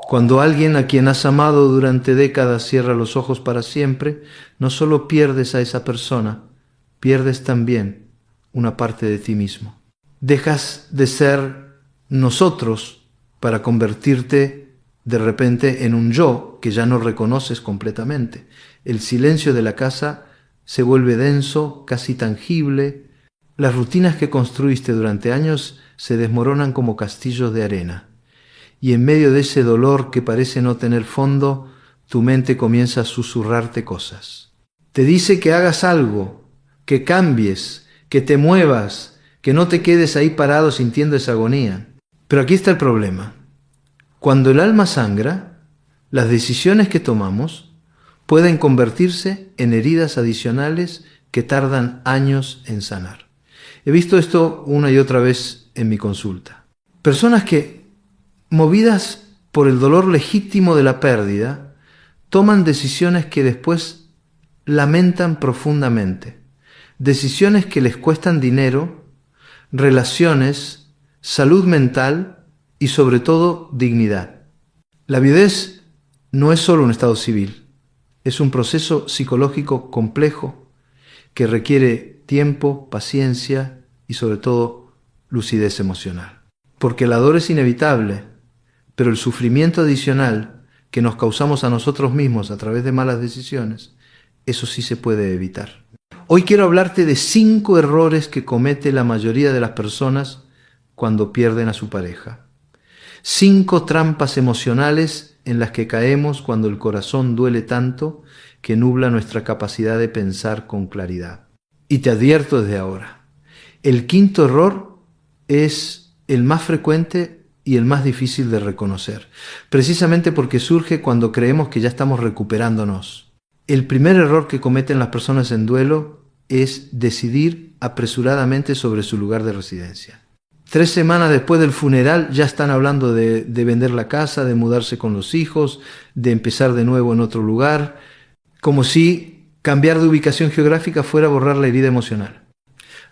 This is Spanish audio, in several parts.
Cuando alguien a quien has amado durante décadas cierra los ojos para siempre, no solo pierdes a esa persona, pierdes también una parte de ti mismo. Dejas de ser nosotros para convertirte de repente en un yo que ya no reconoces completamente. El silencio de la casa se vuelve denso, casi tangible. Las rutinas que construiste durante años se desmoronan como castillos de arena. Y en medio de ese dolor que parece no tener fondo, tu mente comienza a susurrarte cosas. Te dice que hagas algo, que cambies, que te muevas, que no te quedes ahí parado sintiendo esa agonía. Pero aquí está el problema. Cuando el alma sangra, las decisiones que tomamos pueden convertirse en heridas adicionales que tardan años en sanar. He visto esto una y otra vez en mi consulta. Personas que, movidas por el dolor legítimo de la pérdida, toman decisiones que después lamentan profundamente. Decisiones que les cuestan dinero, relaciones, salud mental y sobre todo dignidad. La viudez no es solo un estado civil, es un proceso psicológico complejo que requiere tiempo, paciencia y sobre todo lucidez emocional. Porque la dolor es inevitable, pero el sufrimiento adicional que nos causamos a nosotros mismos a través de malas decisiones, eso sí se puede evitar. Hoy quiero hablarte de 5 errores que comete la mayoría de las personas cuando pierden a su pareja. 5 trampas emocionales en las que caemos cuando el corazón duele tanto que nubla nuestra capacidad de pensar con claridad. Y te advierto desde ahora, el 5.º error es el más frecuente y el más difícil de reconocer, precisamente porque surge cuando creemos que ya estamos recuperándonos. El primer error que cometen las personas en duelo es decidir apresuradamente sobre su lugar de residencia. 3 semanas después del funeral ya están hablando de vender la casa, de mudarse con los hijos, de empezar de nuevo en otro lugar, como si cambiar de ubicación geográfica fuera borrar la herida emocional.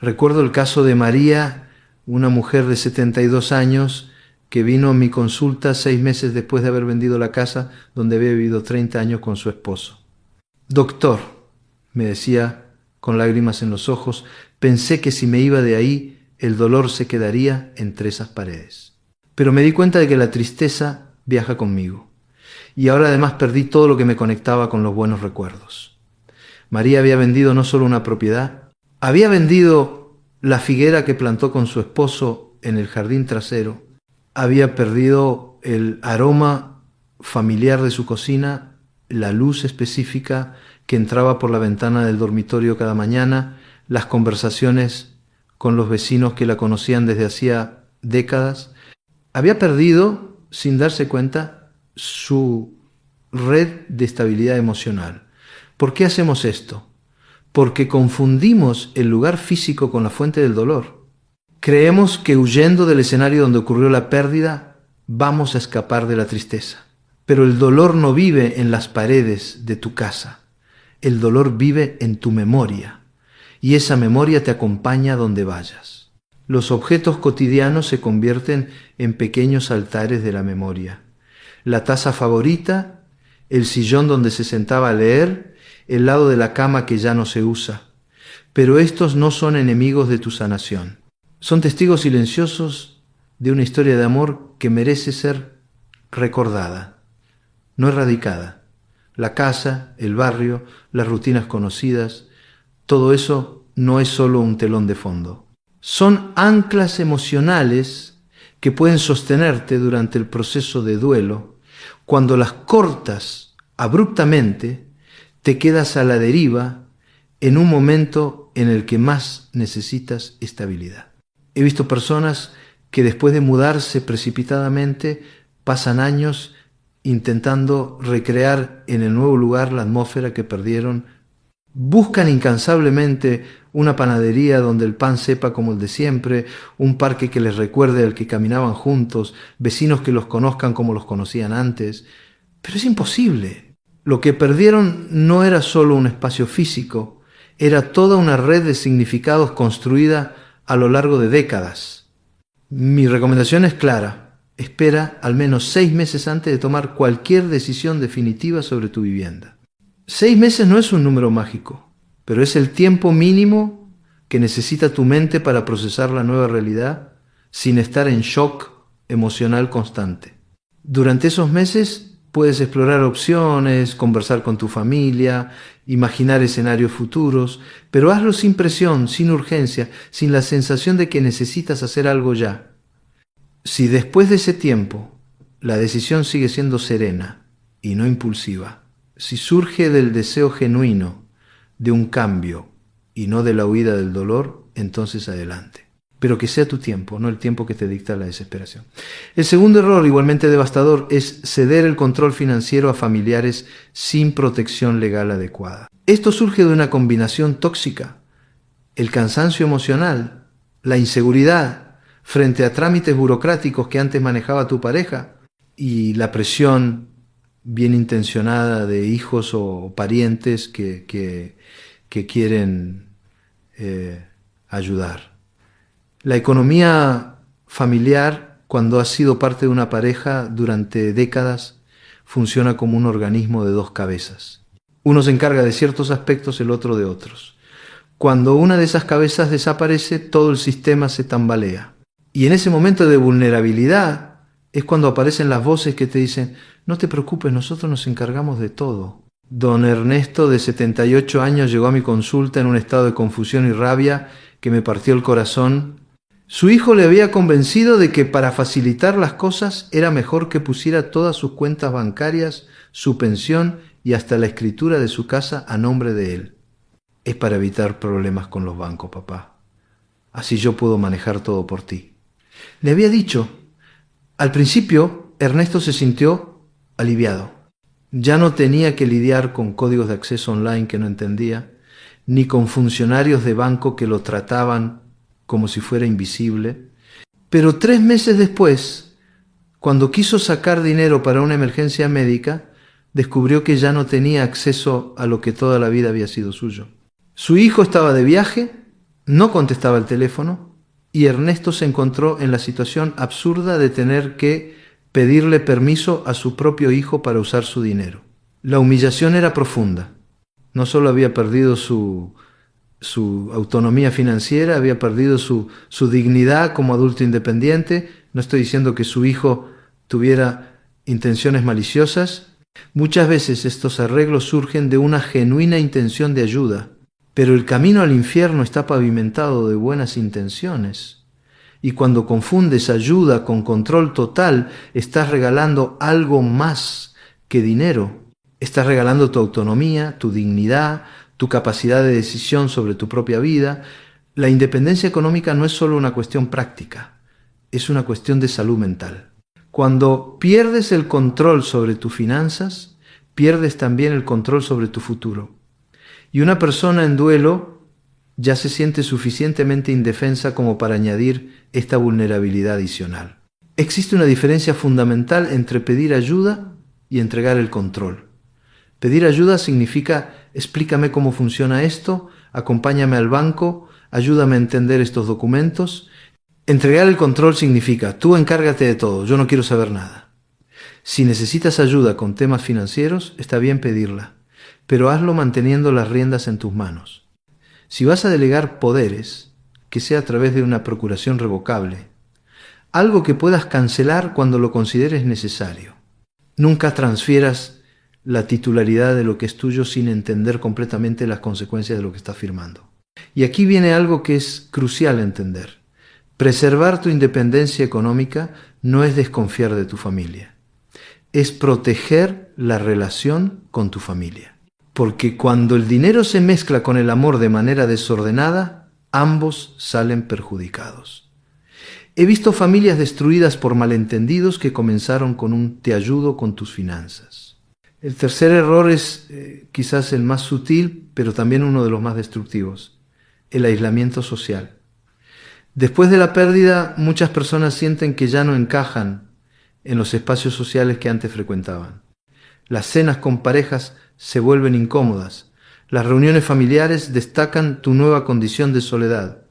Recuerdo el caso de María, una mujer de 72 años que vino a mi consulta 6 meses después de haber vendido la casa donde había vivido 30 años con su esposo. Doctor, me decía con lágrimas en los ojos, pensé que si me iba de ahí, el dolor se quedaría entre esas paredes. Pero me di cuenta de que la tristeza viaja conmigo. Y ahora además perdí todo lo que me conectaba con los buenos recuerdos. María había vendido no solo una propiedad, había vendido la figuera que plantó con su esposo en el jardín trasero, había perdido el aroma familiar de su cocina, la luz específica que entraba por la ventana del dormitorio cada mañana, las conversaciones con los vecinos que la conocían desde hacía décadas. Había perdido, sin darse cuenta, su red de estabilidad emocional. ¿Por qué hacemos esto? Porque confundimos el lugar físico con la fuente del dolor. Creemos que huyendo del escenario donde ocurrió la pérdida, vamos a escapar de la tristeza. Pero el dolor no vive en las paredes de tu casa. El dolor vive en tu memoria. Y esa memoria te acompaña donde vayas. Los objetos cotidianos se convierten en pequeños altares de la memoria. La taza favorita, el sillón donde se sentaba a leer, el lado de la cama que ya no se usa. Pero estos no son enemigos de tu sanación. Son testigos silenciosos de una historia de amor que merece ser recordada, no erradicada. La casa, el barrio, las rutinas conocidas, todo eso no es solo un telón de fondo. Son anclas emocionales que pueden sostenerte durante el proceso de duelo. Cuando las cortas abruptamente, te quedas a la deriva en un momento en el que más necesitas estabilidad. He visto personas que después de mudarse precipitadamente pasan años intentando recrear en el nuevo lugar la atmósfera que perdieron. Buscan incansablemente una panadería donde el pan sepa como el de siempre, un parque que les recuerde al que caminaban juntos, vecinos que los conozcan como los conocían antes. Pero es imposible. Lo que perdieron no era solo un espacio físico, era toda una red de significados construida a lo largo de décadas. Mi recomendación es clara. espera al menos 6 meses antes de tomar cualquier decisión definitiva sobre tu vivienda. 6 meses no es un número mágico, pero es el tiempo mínimo que necesita tu mente para procesar la nueva realidad sin estar en shock emocional constante. Durante esos meses puedes explorar opciones, conversar con tu familia, imaginar escenarios futuros, pero hazlo sin presión, sin urgencia, sin la sensación de que necesitas hacer algo ya. Si después de ese tiempo la decisión sigue siendo serena y no impulsiva, si surge del deseo genuino de un cambio y no de la huida del dolor, entonces adelante. Pero que sea tu tiempo, no el tiempo que te dicta la desesperación. El segundo error, igualmente devastador, es ceder el control financiero a familiares sin protección legal adecuada. Esto surge de una combinación tóxica: el cansancio emocional, la inseguridad frente a trámites burocráticos que antes manejaba tu pareja y la presión bien intencionada de hijos o parientes que quieren ayudar. La economía familiar, cuando has sido parte de una pareja durante décadas, funciona como un organismo de 2 cabezas. Uno se encarga de ciertos aspectos, el otro de otros. Cuando una de esas cabezas desaparece, todo el sistema se tambalea. Y en ese momento de vulnerabilidad es cuando aparecen las voces que te dicen: no te preocupes, nosotros nos encargamos de todo. Don Ernesto, de 78 años, llegó a mi consulta en un estado de confusión y rabia que me partió el corazón. Su hijo le había convencido de que para facilitar las cosas era mejor que pusiera todas sus cuentas bancarias, su pensión y hasta la escritura de su casa a nombre de él. Es para evitar problemas con los bancos, papá. Así yo puedo manejar todo por ti. Le había dicho. Al principio, Ernesto se sintió aliviado. Ya no tenía que lidiar con códigos de acceso online que no entendía, ni con funcionarios de banco que lo trataban como si fuera invisible. Pero 3 meses después, cuando quiso sacar dinero para una emergencia médica, descubrió que ya no tenía acceso a lo que toda la vida había sido suyo. Su hijo estaba de viaje, no contestaba el teléfono, y Ernesto se encontró en la situación absurda de tener que pedirle permiso a su propio hijo para usar su dinero. La humillación era profunda. No solo había perdido su autonomía financiera, había perdido su dignidad como adulto independiente. No estoy diciendo que su hijo tuviera intenciones maliciosas. Muchas veces estos arreglos surgen de una genuina intención de ayuda, pero el camino al infierno está pavimentado de buenas intenciones. Y cuando confundes ayuda con control total, estás regalando algo más que dinero. Estás regalando tu autonomía, tu dignidad, tu capacidad de decisión sobre tu propia vida. La independencia económica no es solo una cuestión práctica, es una cuestión de salud mental. Cuando pierdes el control sobre tus finanzas, pierdes también el control sobre tu futuro. Y una persona en duelo ya se siente suficientemente indefensa como para añadir esta vulnerabilidad adicional. Existe una diferencia fundamental entre pedir ayuda y entregar el control. Pedir ayuda significa: explícame cómo funciona esto, acompáñame al banco, ayúdame a entender estos documentos. Entregar el control significa: tú encárgate de todo, yo no quiero saber nada. Si necesitas ayuda con temas financieros, está bien pedirla, pero hazlo manteniendo las riendas en tus manos. Si vas a delegar poderes, que sea a través de una procuración revocable, algo que puedas cancelar cuando lo consideres necesario. Nunca transfieras la titularidad de lo que es tuyo sin entender completamente las consecuencias de lo que estás firmando. Y aquí viene algo que es crucial entender. Preservar tu independencia económica no es desconfiar de tu familia, es proteger la relación con tu familia. Porque cuando el dinero se mezcla con el amor de manera desordenada, ambos salen perjudicados. He visto familias destruidas por malentendidos que comenzaron con un "te ayudo con tus finanzas". El tercer error es quizás el más sutil, pero también uno de los más destructivos: el aislamiento social. Después de la pérdida, muchas personas sienten que ya no encajan en los espacios sociales que antes frecuentaban. Las cenas con parejas se vuelven incómodas. Las reuniones familiares destacan tu nueva condición de soledad.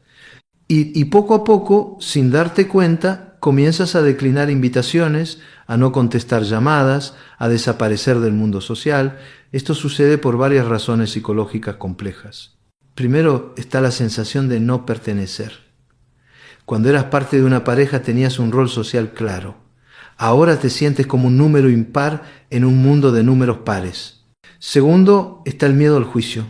Y poco a poco, sin darte cuenta, día comienzas a declinar invitaciones, a no contestar llamadas, a desaparecer del mundo social. Esto sucede por varias razones psicológicas complejas. Primero está la sensación de no pertenecer. Cuando eras parte de una pareja tenías un rol social claro. Ahora te sientes como un número impar en un mundo de números pares. Segundo está el miedo al juicio.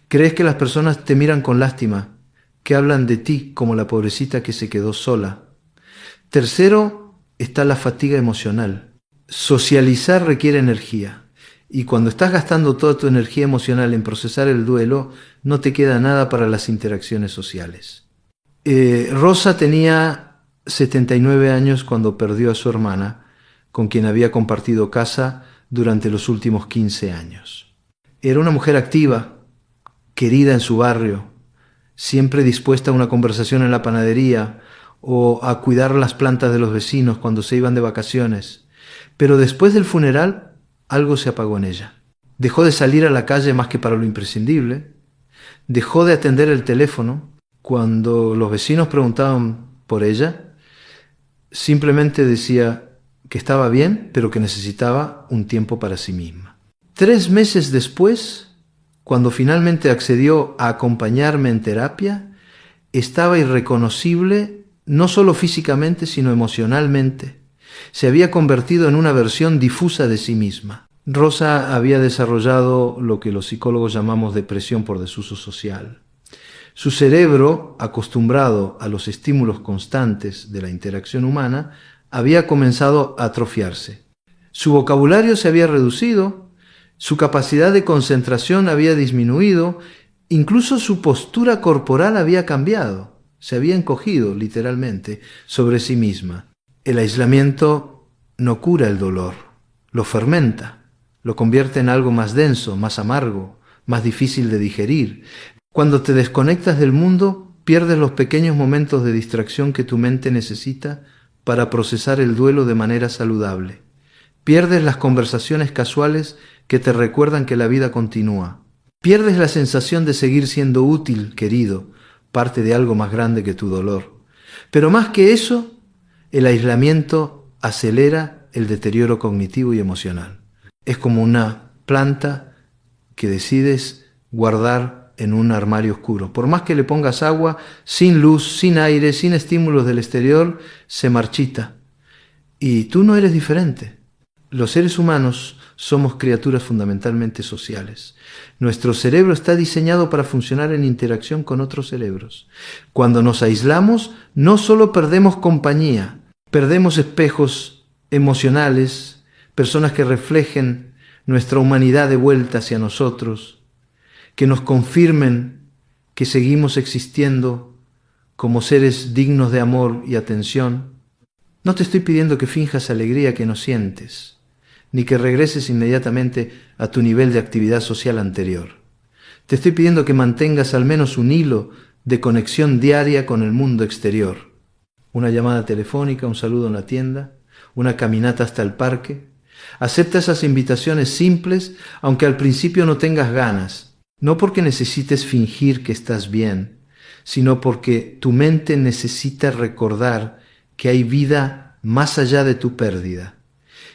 Crees que las personas te miran con lástima, que hablan de ti como la pobrecita que se quedó sola. Tercero está la fatiga emocional. Socializar requiere energía. Y cuando estás gastando toda tu energía emocional en procesar el duelo, no te queda nada para las interacciones sociales. Rosa tenía 79 años cuando perdió a su hermana, con quien había compartido casa durante los últimos 15 años. Era una mujer activa, querida en su barrio, siempre dispuesta a una conversación en la panadería o a cuidar las plantas de los vecinos cuando se iban de vacaciones. Pero después del funeral, algo se apagó en ella. Dejó de salir a la calle más que para lo imprescindible. Dejó de atender el teléfono. Cuando los vecinos preguntaban por ella, simplemente decía que estaba bien, pero que necesitaba un tiempo para sí misma. 3 meses después, cuando finalmente accedió a acompañarme en terapia, estaba irreconocible, no solo físicamente, sino emocionalmente. Se había convertido en una versión difusa de sí misma. Rosa había desarrollado lo que los psicólogos llamamos depresión por desuso social. Su cerebro, acostumbrado a los estímulos constantes de la interacción humana, había comenzado a atrofiarse. Su vocabulario se había reducido, su capacidad de concentración había disminuido, incluso su postura corporal había cambiado, se había encogido literalmente sobre sí misma. El aislamiento no cura el dolor, lo fermenta, lo convierte en algo más denso, más amargo, más difícil de digerir. Cuando te desconectas del mundo, pierdes los pequeños momentos de distracción que tu mente necesita para procesar el duelo de manera saludable. Pierdes las conversaciones casuales que te recuerdan que la vida continúa. Pierdes la sensación de seguir siendo útil, querido, parte de algo más grande que tu dolor. Pero más que eso, el aislamiento acelera el deterioro cognitivo y emocional. Es como una planta que decides guardar en un armario oscuro. Por más que le pongas agua, sin luz, sin aire, sin estímulos del exterior, se marchita. Y tú no eres diferente. Los seres humanos somos criaturas fundamentalmente sociales. Nuestro cerebro está diseñado para funcionar en interacción con otros cerebros. Cuando nos aislamos, no solo perdemos compañía, perdemos espejos emocionales, personas que reflejen nuestra humanidad de vuelta hacia nosotros, que nos confirmen que seguimos existiendo como seres dignos de amor y atención. No te estoy pidiendo que finjas alegría que no sientes, ni que regreses inmediatamente a tu nivel de actividad social anterior. Te estoy pidiendo que mantengas al menos un hilo de conexión diaria con el mundo exterior. Una llamada telefónica, un saludo en la tienda, una caminata hasta el parque. Acepta esas invitaciones simples, aunque al principio no tengas ganas. No porque necesites fingir que estás bien, sino porque tu mente necesita recordar que hay vida más allá de tu pérdida.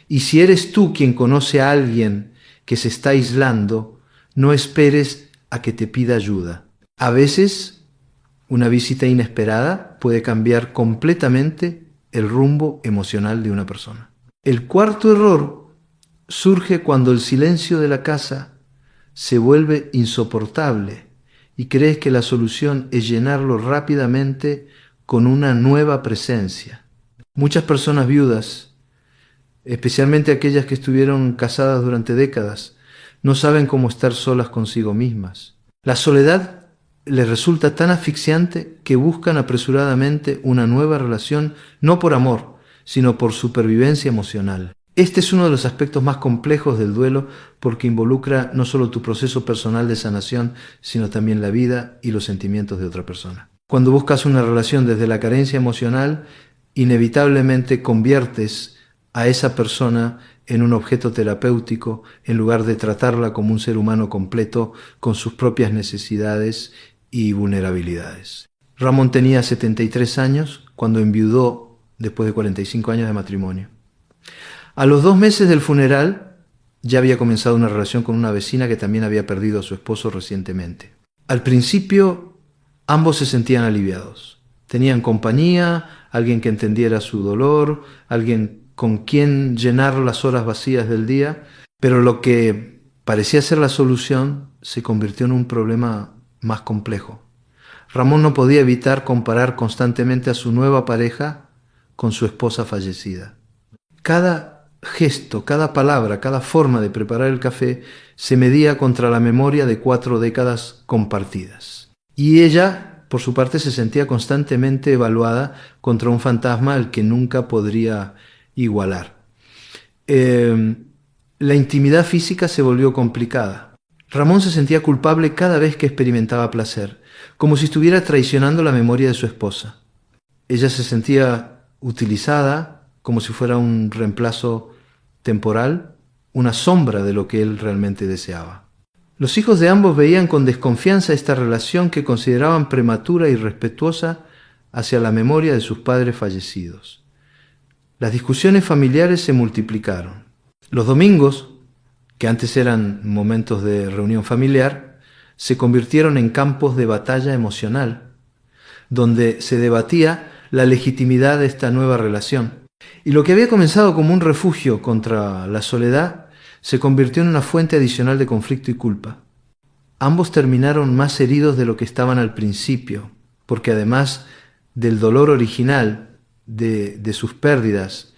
Y si eres tú quien conoce a alguien que se está aislando, no esperes a que te pida ayuda. A veces, una visita inesperada puede cambiar completamente el rumbo emocional de una persona. El cuarto error surge cuando el silencio de la casa se vuelve insoportable y crees que la solución es llenarlo rápidamente con una nueva presencia. Muchas personas viudas, especialmente aquellas que estuvieron casadas durante décadas, no saben cómo estar solas consigo mismas. La soledad les resulta tan asfixiante que buscan apresuradamente una nueva relación, no por amor, sino por supervivencia emocional. Este es uno de los aspectos más complejos del duelo porque involucra no solo tu proceso personal de sanación, sino también la vida y los sentimientos de otra persona. Cuando buscas una relación desde la carencia emocional, inevitablemente conviertes a esa persona en un objeto terapéutico en lugar de tratarla como un ser humano completo con sus propias necesidades y vulnerabilidades. Ramón tenía 73 años cuando enviudó después de 45 años de matrimonio. A los 2 meses del funeral, ya había comenzado una relación con una vecina que también había perdido a su esposo recientemente. Al principio, ambos se sentían aliviados. Tenían compañía, alguien que entendiera su dolor, alguien con quien llenar las horas vacías del día, pero lo que parecía ser la solución se convirtió en un problema más complejo. Ramón no podía evitar comparar constantemente a su nueva pareja con su esposa fallecida. Cada gesto, cada palabra, cada forma de preparar el café se medía contra la memoria de 4 décadas compartidas. Y ella, por su parte, se sentía constantemente evaluada contra un fantasma al que nunca podría igualar. La intimidad física se volvió complicada. Ramón se sentía culpable cada vez que experimentaba placer, como si estuviera traicionando la memoria de su esposa. Ella se sentía utilizada, como si fuera un reemplazo temporal, una sombra de lo que él realmente deseaba. Los hijos de ambos veían con desconfianza esta relación que consideraban prematura y irrespetuosa hacia la memoria de sus padres fallecidos. Las discusiones familiares se multiplicaron. Los domingos, que antes eran momentos de reunión familiar, se convirtieron en campos de batalla emocional, donde se debatía la legitimidad de esta nueva relación. Y lo que había comenzado como un refugio contra la soledad se convirtió en una fuente adicional de conflicto y culpa. Ambos terminaron más heridos de lo que estaban al principio, porque además del dolor original de sus pérdidas,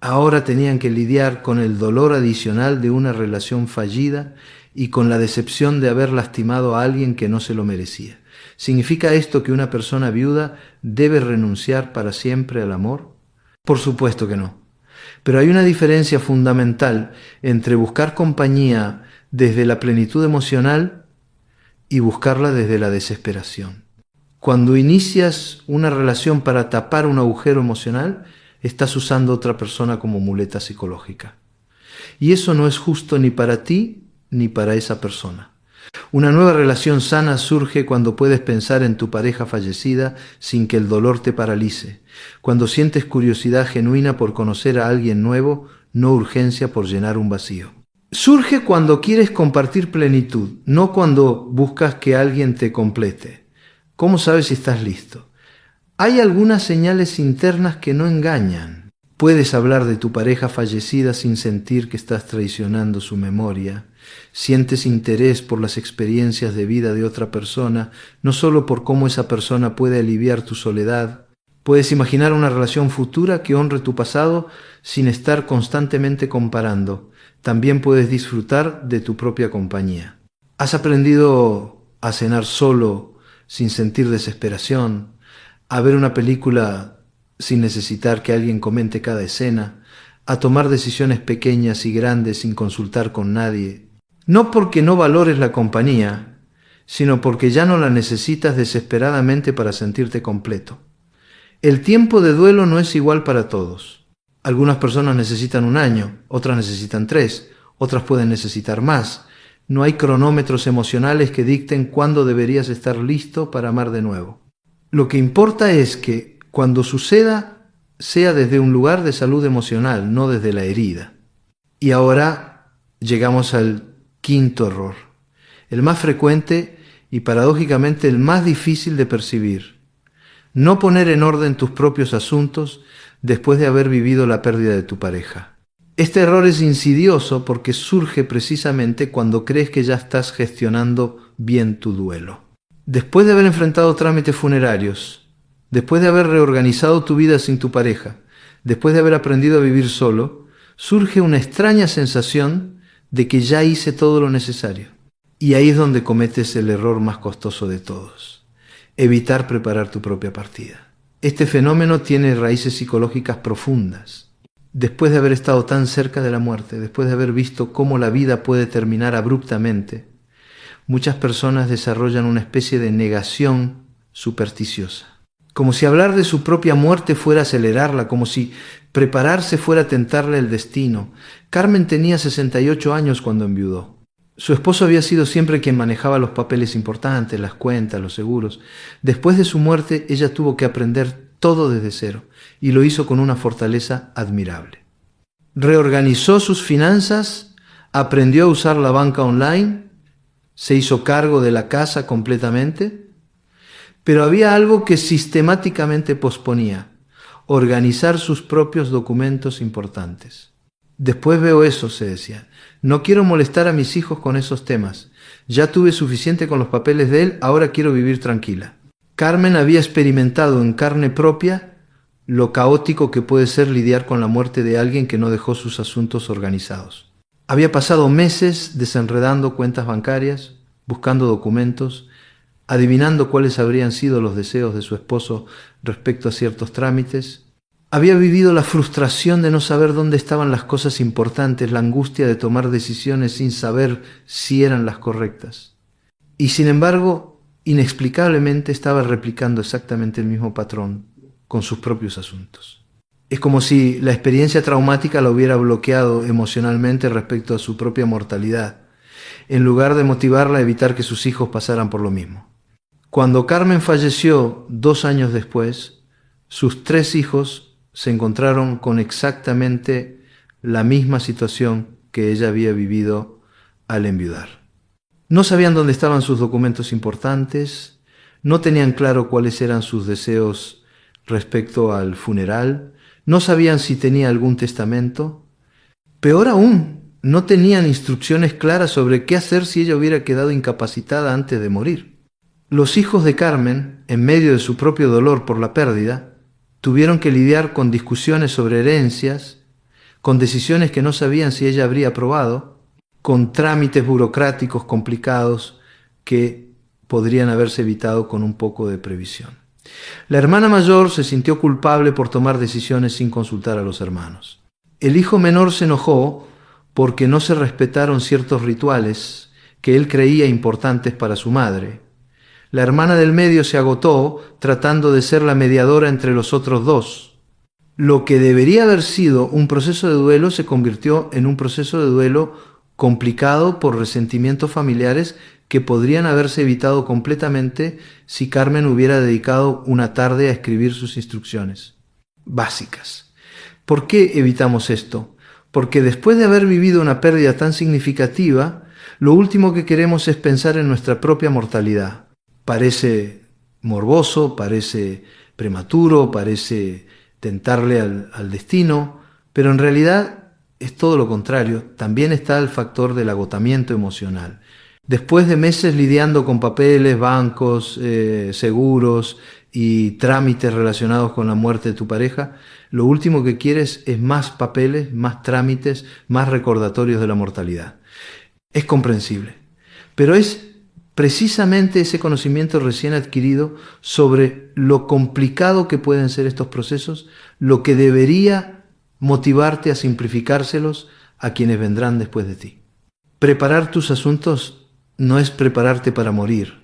ahora tenían que lidiar con el dolor adicional de una relación fallida y con la decepción de haber lastimado a alguien que no se lo merecía. ¿Significa esto que una persona viuda debe renunciar para siempre al amor? Por supuesto que no. Pero hay una diferencia fundamental entre buscar compañía desde la plenitud emocional y buscarla desde la desesperación. Cuando inicias una relación para tapar un agujero emocional, estás usando a otra persona como muleta psicológica. Y eso no es justo ni para ti ni para esa persona. Una nueva relación sana surge cuando puedes pensar en tu pareja fallecida sin que el dolor te paralice, cuando sientes curiosidad genuina por conocer a alguien nuevo, no urgencia por llenar un vacío. Surge cuando quieres compartir plenitud, no cuando buscas que alguien te complete. ¿Cómo sabes si estás listo? Hay algunas señales internas que no engañan. Puedes hablar de tu pareja fallecida sin sentir que estás traicionando su memoria. Sientes interés por las experiencias de vida de otra persona, no solo por cómo esa persona puede aliviar tu soledad. Puedes imaginar una relación futura que honre tu pasado sin estar constantemente comparando. También puedes disfrutar de tu propia compañía. ¿Has aprendido a cenar solo sin sentir desesperación? ¿A ver una película sin necesitar que alguien comente cada escena? ¿A tomar decisiones pequeñas y grandes sin consultar con nadie? No porque no valores la compañía, sino porque ya no la necesitas desesperadamente para sentirte completo. El tiempo de duelo no es igual para todos. Algunas personas necesitan 1 año, otras necesitan 3, otras pueden necesitar más. No hay cronómetros emocionales que dicten cuándo deberías estar listo para amar de nuevo. Lo que importa es que cuando suceda sea desde un lugar de salud emocional, no desde la herida. Y ahora llegamos al 5.º error, el más frecuente y paradójicamente el más difícil de percibir. No poner en orden tus propios asuntos después de haber vivido la pérdida de tu pareja. Este error es insidioso porque surge precisamente cuando crees que ya estás gestionando bien tu duelo. Después de haber enfrentado trámites funerarios, después de haber reorganizado tu vida sin tu pareja, después de haber aprendido a vivir solo, surge una extraña sensación de que ya hice todo lo necesario. Y ahí es donde cometes el error más costoso de todos: evitar preparar tu propia partida. Este fenómeno tiene raíces psicológicas profundas. Después de haber estado tan cerca de la muerte, después de haber visto cómo la vida puede terminar abruptamente, muchas personas desarrollan una especie de negación supersticiosa. Como si hablar de su propia muerte fuera acelerarla, como si prepararse fuera tentarle el destino. Carmen tenía 68 años cuando enviudó. Su esposo había sido siempre quien manejaba los papeles importantes, las cuentas, los seguros. Después de su muerte, ella tuvo que aprender todo desde cero, y lo hizo con una fortaleza admirable. Reorganizó sus finanzas, aprendió a usar la banca online, se hizo cargo de la casa completamente, pero había algo que sistemáticamente posponía: organizar sus propios documentos importantes. Después veo eso, se decía. No quiero molestar a mis hijos con esos temas. Ya tuve suficiente con los papeles de él, ahora quiero vivir tranquila. Carmen había experimentado en carne propia lo caótico que puede ser lidiar con la muerte de alguien que no dejó sus asuntos organizados. Había pasado meses desenredando cuentas bancarias, buscando documentos, adivinando cuáles habrían sido los deseos de su esposo respecto a ciertos trámites. Había vivido la frustración de no saber dónde estaban las cosas importantes, la angustia de tomar decisiones sin saber si eran las correctas. Y sin embargo, inexplicablemente estaba replicando exactamente el mismo patrón con sus propios asuntos. Es como si la experiencia traumática la hubiera bloqueado emocionalmente respecto a su propia mortalidad, en lugar de motivarla a evitar que sus hijos pasaran por lo mismo. Cuando Carmen falleció 2 años después, sus 3 hijos se encontraron con exactamente la misma situación que ella había vivido al enviudar. No sabían dónde estaban sus documentos importantes, no tenían claro cuáles eran sus deseos respecto al funeral, no sabían si tenía algún testamento. Peor aún, no tenían instrucciones claras sobre qué hacer si ella hubiera quedado incapacitada antes de morir. Los hijos de Carmen, en medio de su propio dolor por la pérdida, tuvieron que lidiar con discusiones sobre herencias, con decisiones que no sabían si ella habría aprobado, con trámites burocráticos complicados que podrían haberse evitado con un poco de previsión. La hermana mayor se sintió culpable por tomar decisiones sin consultar a los hermanos. El hijo menor se enojó porque no se respetaron ciertos rituales que él creía importantes para su madre. La hermana del medio se agotó tratando de ser la mediadora entre los otros 2. Lo que debería haber sido un proceso de duelo se convirtió en un proceso de duelo complicado por resentimientos familiares que podrían haberse evitado completamente si Carmen hubiera dedicado una tarde a escribir sus instrucciones básicas. ¿Por qué evitamos esto? Porque después de haber vivido una pérdida tan significativa, lo último que queremos es pensar en nuestra propia mortalidad. Parece morboso, parece prematuro, parece tentarle al destino, pero en realidad es todo lo contrario. También está el factor del agotamiento emocional. Después de meses lidiando con papeles, bancos, seguros y trámites relacionados con la muerte de tu pareja, lo último que quieres es más papeles, más trámites, más recordatorios de la mortalidad. Es comprensible, pero es precisamente ese conocimiento recién adquirido sobre lo complicado que pueden ser estos procesos lo que debería motivarte a simplificárselos a quienes vendrán después de ti. Preparar tus asuntos no es prepararte para morir,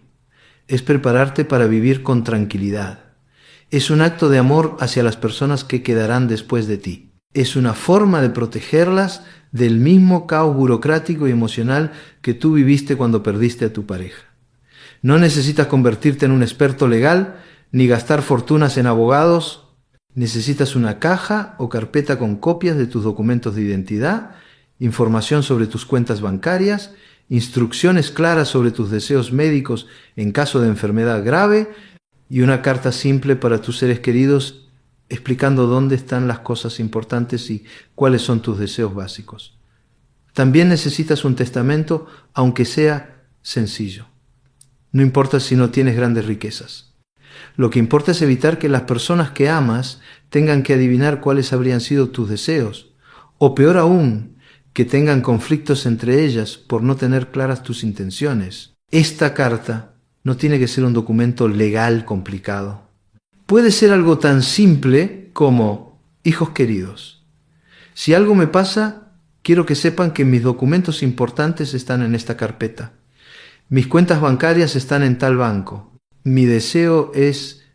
es prepararte para vivir con tranquilidad. Es un acto de amor hacia las personas que quedarán después de ti. Es una forma de protegerlas del mismo caos burocrático y emocional que tú viviste cuando perdiste a tu pareja. No necesitas convertirte en un experto legal ni gastar fortunas en abogados. Necesitas una caja o carpeta con copias de tus documentos de identidad, información sobre tus cuentas bancarias, instrucciones claras sobre tus deseos médicos en caso de enfermedad grave y una carta simple para tus seres queridos explicando dónde están las cosas importantes y cuáles son tus deseos básicos. También necesitas un testamento, aunque sea sencillo. No importa si no tienes grandes riquezas. Lo que importa es evitar que las personas que amas tengan que adivinar cuáles habrían sido tus deseos, o peor aún, que tengan conflictos entre ellas por no tener claras tus intenciones. Esta carta no tiene que ser un documento legal complicado. Puede ser algo tan simple como: hijos queridos, si algo me pasa, quiero que sepan que mis documentos importantes están en esta carpeta. Mis cuentas bancarias están en tal banco. Mi deseo es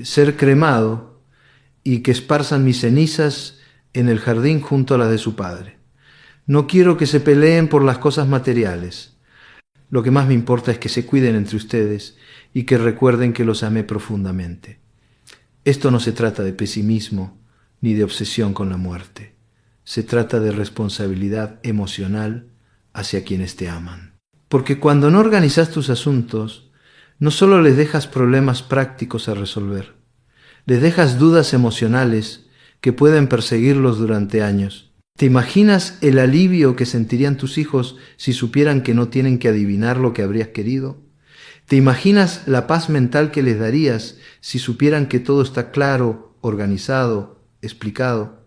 ser cremado y que esparzan mis cenizas en el jardín junto a las de su padre. No quiero que se peleen por las cosas materiales. Lo que más me importa es que se cuiden entre ustedes y que recuerden que los amé profundamente. Esto no se trata de pesimismo ni de obsesión con la muerte. Se trata de responsabilidad emocional hacia quienes te aman. Porque cuando no organizas tus asuntos, no solo les dejas problemas prácticos a resolver, les dejas dudas emocionales que pueden perseguirlos durante años. ¿Te imaginas el alivio que sentirían tus hijos si supieran que no tienen que adivinar lo que habrías querido? ¿Te imaginas la paz mental que les darías si supieran que todo está claro, organizado, explicado?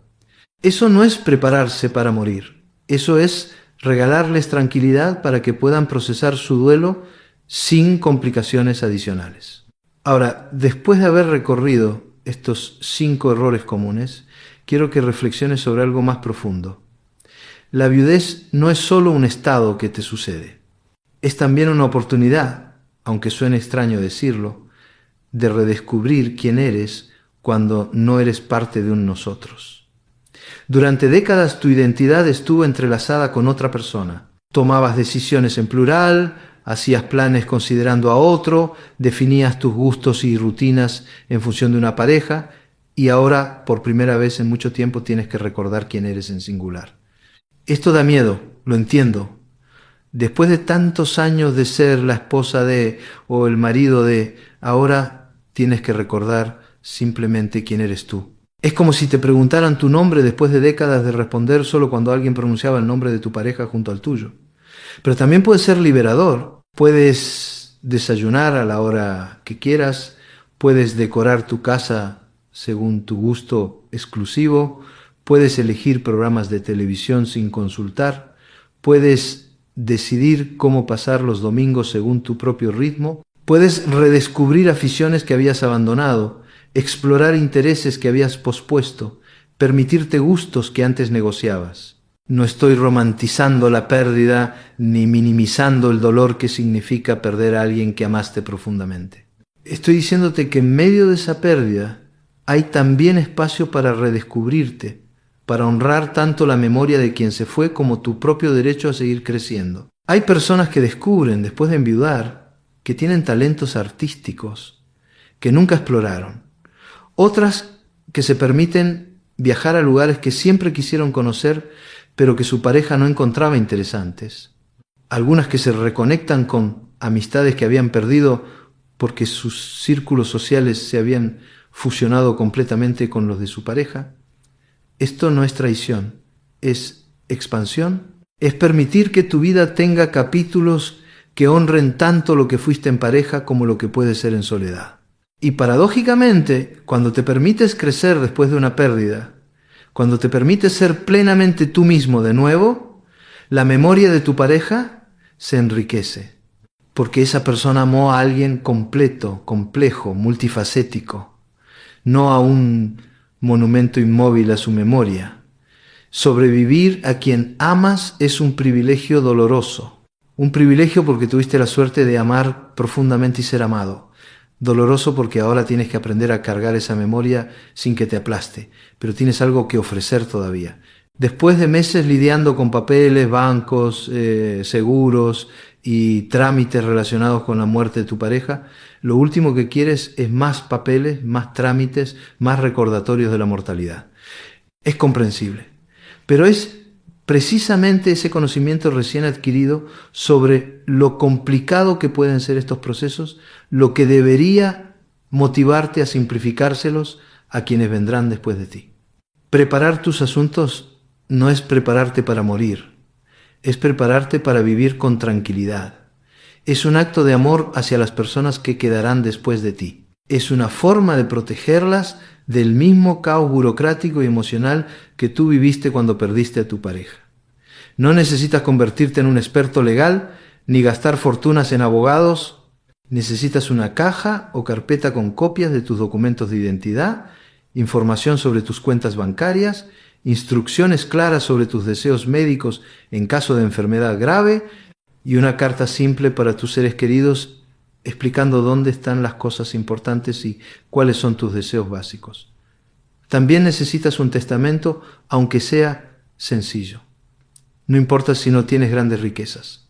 Eso no es prepararse para morir. Eso es regalarles tranquilidad para que puedan procesar su duelo sin complicaciones adicionales. Ahora, después de haber recorrido estos 5 errores comunes, quiero que reflexiones sobre algo más profundo. La viudez no es solo un estado que te sucede, es también una oportunidad, aunque suene extraño decirlo, de redescubrir quién eres cuando no eres parte de un nosotros. Durante décadas tu identidad estuvo entrelazada con otra persona. Tomabas decisiones en plural, hacías planes considerando a otro, definías tus gustos y rutinas en función de una pareja, y ahora, por primera vez en mucho tiempo, tienes que recordar quién eres en singular. Esto da miedo, lo entiendo. Después de tantos años de ser la esposa de o el marido de, ahora tienes que recordar simplemente quién eres tú. Es como si te preguntaran tu nombre después de décadas de responder solo cuando alguien pronunciaba el nombre de tu pareja junto al tuyo. Pero también puede ser liberador. Puedes desayunar a la hora que quieras, puedes decorar tu casa según tu gusto exclusivo, puedes elegir programas de televisión sin consultar, puedes decidir cómo pasar los domingos según tu propio ritmo, puedes redescubrir aficiones que habías abandonado, explorar intereses que habías pospuesto, permitirte gustos que antes negociabas. No estoy romantizando la pérdida ni minimizando el dolor que significa perder a alguien que amaste profundamente. Estoy diciéndote que en medio de esa pérdida hay también espacio para redescubrirte, para honrar tanto la memoria de quien se fue como tu propio derecho a seguir creciendo. Hay personas que descubren, después de enviudar, que tienen talentos artísticos que nunca exploraron. Otras que se permiten viajar a lugares que siempre quisieron conocer, pero que su pareja no encontraba interesantes. Algunas que se reconectan con amistades que habían perdido porque sus círculos sociales se habían fusionado completamente con los de su pareja. Esto no es traición, es expansión, es permitir que tu vida tenga capítulos que honren tanto lo que fuiste en pareja como lo que puede ser en soledad. Y paradójicamente, cuando te permites crecer después de una pérdida, cuando te permites ser plenamente tú mismo de nuevo, la memoria de tu pareja se enriquece, porque esa persona amó a alguien completo, complejo, multifacético, no a un monumento inmóvil a su memoria. Sobrevivir a quien amas es un privilegio doloroso. Un privilegio porque tuviste la suerte de amar profundamente y ser amado. Doloroso porque ahora tienes que aprender a cargar esa memoria sin que te aplaste, pero tienes algo que ofrecer todavía. Después de meses lidiando con papeles, bancos, seguros y trámites relacionados con la muerte de tu pareja, lo último que quieres es más papeles, más trámites, más recordatorios de la mortalidad. Es comprensible, pero es precisamente ese conocimiento recién adquirido sobre lo complicado que pueden ser estos procesos, lo que debería motivarte a simplificárselos a quienes vendrán después de ti. Preparar tus asuntos no es prepararte para morir, es prepararte para vivir con tranquilidad. Es un acto de amor hacia las personas que quedarán después de ti. Es una forma de protegerlas del mismo caos burocrático y emocional que tú viviste cuando perdiste a tu pareja. No necesitas convertirte en un experto legal ni gastar fortunas en abogados. Necesitas una caja o carpeta con copias de tus documentos de identidad, información sobre tus cuentas bancarias, instrucciones claras sobre tus deseos médicos en caso de enfermedad grave y una carta simple para tus seres queridos explicando dónde están las cosas importantes y cuáles son tus deseos básicos. También necesitas un testamento, aunque sea sencillo. No importa si no tienes grandes riquezas.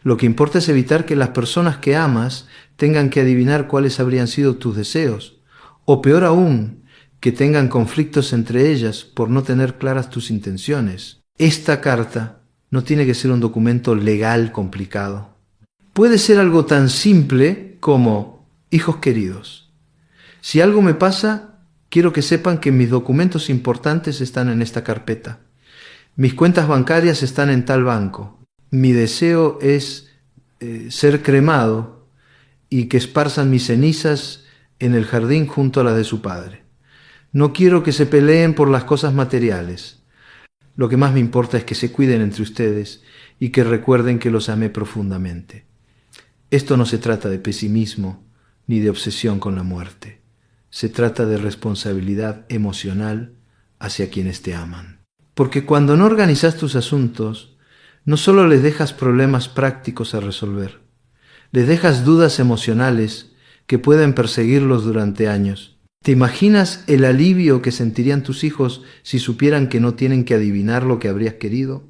Lo que importa es evitar que las personas que amas tengan que adivinar cuáles habrían sido tus deseos o peor aún, que tengan conflictos entre ellas por no tener claras tus intenciones. Esta carta no tiene que ser un documento legal complicado. Puede ser algo tan simple como: hijos queridos, si algo me pasa, quiero que sepan que mis documentos importantes están en esta carpeta. Mis cuentas bancarias están en tal banco. Mi deseo es ser cremado y que esparzan mis cenizas en el jardín junto a las de su padre. No quiero que se peleen por las cosas materiales. Lo que más me importa es que se cuiden entre ustedes y que recuerden que los amé profundamente. Esto no se trata de pesimismo ni de obsesión con la muerte. Se trata de responsabilidad emocional hacia quienes te aman. Porque cuando no organizas tus asuntos, no solo les dejas problemas prácticos a resolver, les dejas dudas emocionales que pueden perseguirlos durante años. ¿Te imaginas el alivio que sentirían tus hijos si supieran que no tienen que adivinar lo que habrías querido?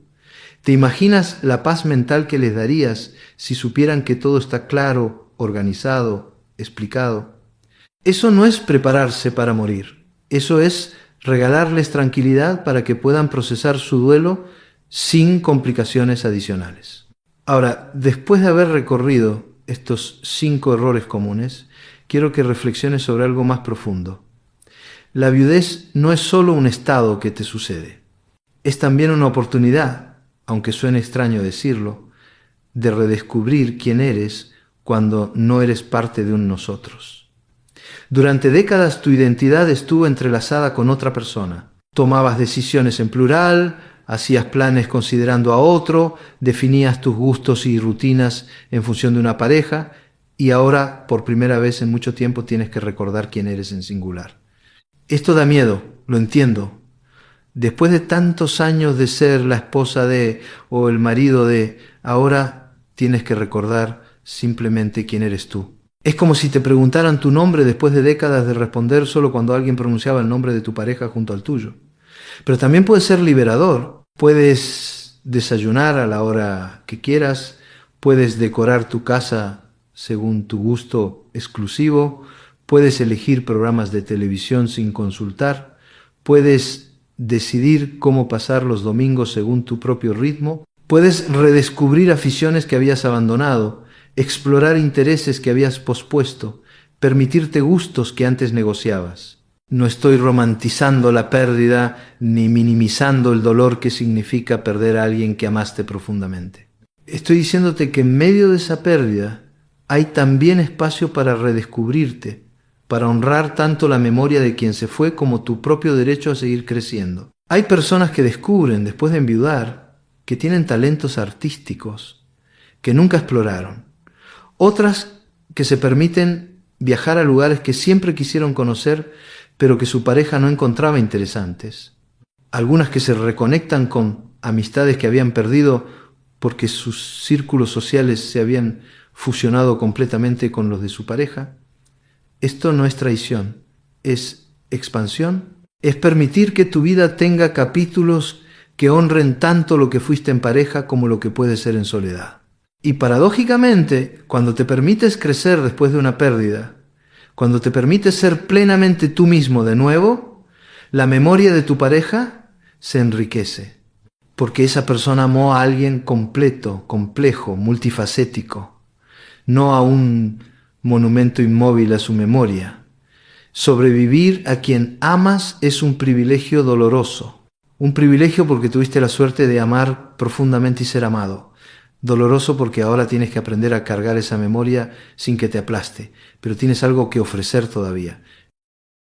¿Te imaginas la paz mental que les darías si supieran que todo está claro, organizado, explicado? Eso no es prepararse para morir. Eso es regalarles tranquilidad para que puedan procesar su duelo sin complicaciones adicionales. Ahora, después de haber recorrido estos 5 errores comunes, quiero que reflexiones sobre algo más profundo. La viudez no es solo un estado que te sucede, es también una oportunidad, aunque suene extraño decirlo, de redescubrir quién eres cuando no eres parte de un nosotros. Durante décadas tu identidad estuvo entrelazada con otra persona. Tomabas decisiones en plural, hacías planes considerando a otro, definías tus gustos y rutinas en función de una pareja, y ahora, por primera vez en mucho tiempo, tienes que recordar quién eres en singular. Esto da miedo, lo entiendo. Después de tantos años de ser la esposa de o el marido de, ahora tienes que recordar simplemente quién eres tú. Es como si te preguntaran tu nombre después de décadas de responder solo cuando alguien pronunciaba el nombre de tu pareja junto al tuyo. Pero también puede ser liberador. Puedes desayunar a la hora que quieras, puedes decorar tu casa según tu gusto exclusivo, puedes elegir programas de televisión sin consultar, puedes decidir cómo pasar los domingos según tu propio ritmo, puedes redescubrir aficiones que habías abandonado, explorar intereses que habías pospuesto, permitirte gustos que antes negociabas. No estoy romantizando la pérdida ni minimizando el dolor que significa perder a alguien que amaste profundamente. Estoy diciéndote que en medio de esa pérdida hay también espacio para redescubrirte, para honrar tanto la memoria de quien se fue como tu propio derecho a seguir creciendo. Hay personas que descubren, después de enviudar, que tienen talentos artísticos que nunca exploraron. Otras que se permiten viajar a lugares que siempre quisieron conocer, pero que su pareja no encontraba interesantes. Algunas que se reconectan con amistades que habían perdido porque sus círculos sociales se habían fusionado completamente con los de su pareja. Esto no es traición, es expansión. Es permitir que tu vida tenga capítulos que honren tanto lo que fuiste en pareja como lo que puede ser en soledad. Y paradójicamente, cuando te permites crecer después de una pérdida, cuando te permites ser plenamente tú mismo de nuevo, la memoria de tu pareja se enriquece, porque esa persona amó a alguien completo, complejo, multifacético, no a un monumento inmóvil a su memoria. Sobrevivir a quien amas es un privilegio doloroso, un privilegio porque tuviste la suerte de amar profundamente y ser amado. Doloroso porque ahora tienes que aprender a cargar esa memoria sin que te aplaste, pero tienes algo que ofrecer todavía.